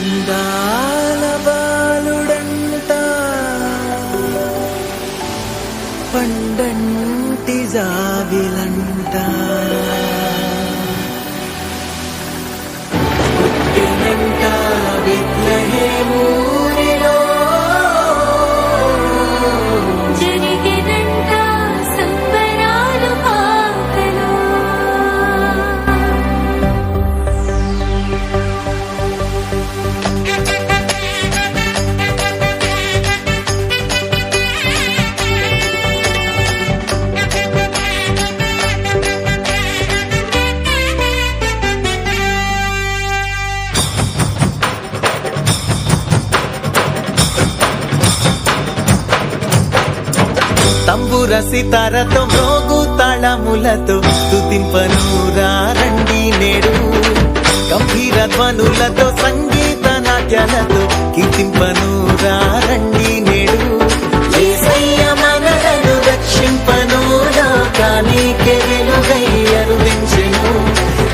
అందాల బాలుడంట పండంటి జాబిలంట పుట్టినంట బెత్లెహేమూరిలో జరిగినంట సంబరాలు పాకలో తంబుర సితారతో మ్రోగు తాళములతో స్తుతింపను రండి నేడు గంభీర ధ్వనులతో సంగీత నాట్యాలతో కీర్తింపను రండి నేడు యేసయ్య మనలను రక్షింపను లోకానికే వెలుగై అరుదించెను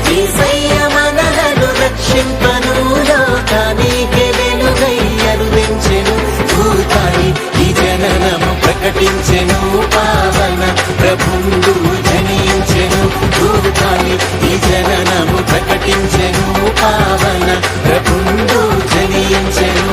యేసయ్య మనలను రక్షింపను లోకానికే వెలుగై అరుదించెను భూతాయి ఈ జననము ప్రకటించెను పావన ప్రభుండు జనించెను భూతాయి ఈ జననము ప్రకటించెను పావన ప్రభుండు జనించెను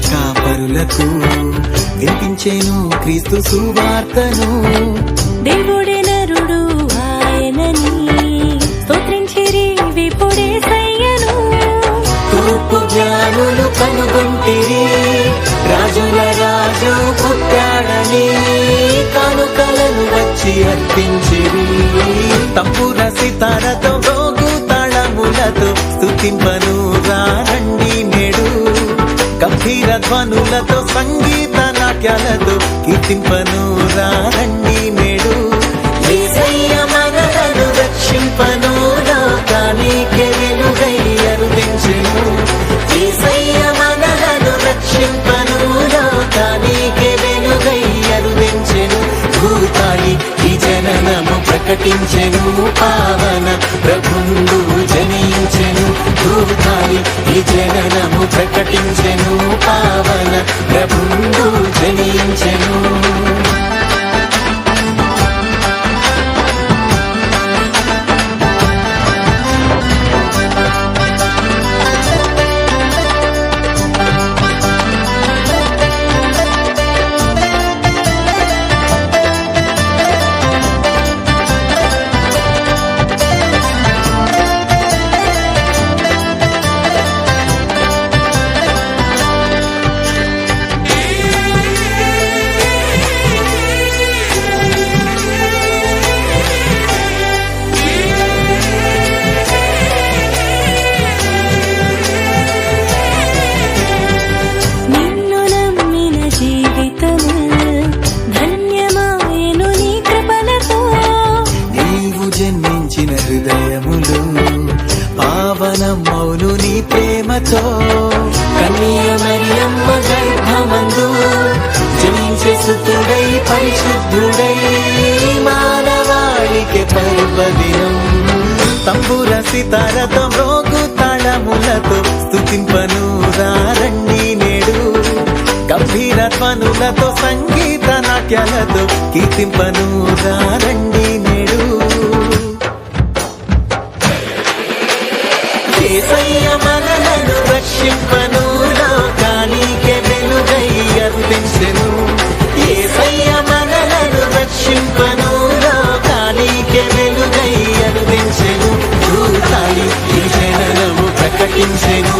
కాపరులకు వినిపించెను క్రీస్తు సువార్తను దేవుడే నరుడు ఆయనని స్తోత్రించిరి విపుడేసయ్యను తూర్పు జ్ఞానులు కనుగొంటిరి రాజుల రాజు పుట్టాడని కానుకలను వచ్చి అర్పించిరి తంబుర సితారతో మ్రోగు తాళములతో స్తుతింపను రండి నేడు గంభీర ధ్వనులతో సంగీత నాట్యాలతో కీర్తింపను రండి నేడు యేసయ్య మనలను రక్షింపను లోకానికే వెలుగై అరుదించెను యేసయ్య మనలను రక్షింపను లోకానికే వెలుగై అరుదించెను భూతాయి ఈ జననము ప్రకటించెను పావన ప్రభుండు జనించెను భూతాయి ఈ జననము ప్రకటించెను పావన ప్రభుండు జనించెను జన్మించిన హృదయములు పావనమౌను నీ ప్రేమతో కన్య మరియమ్మ గర్భమందు జనించే సుతుడై పరిశుద్ధుడై మానవాళికి పర్వదినం తంబుర సితారతో మ్రోగు తాళములతో స్తుతింపను రండి నేడు గంభీర ధ్వనులతో సంగీత నాట్యాలతో కీర్తింపను రండి నేడు యేసయ్య మనలను రక్షింపను లోకానికే వెలుగై అరుదించెను యేసయ్య మనలను రక్షింపను లోకానికే వెలుగై అరుదించెను భూతాయి ఈ జననము ప్రకటించెను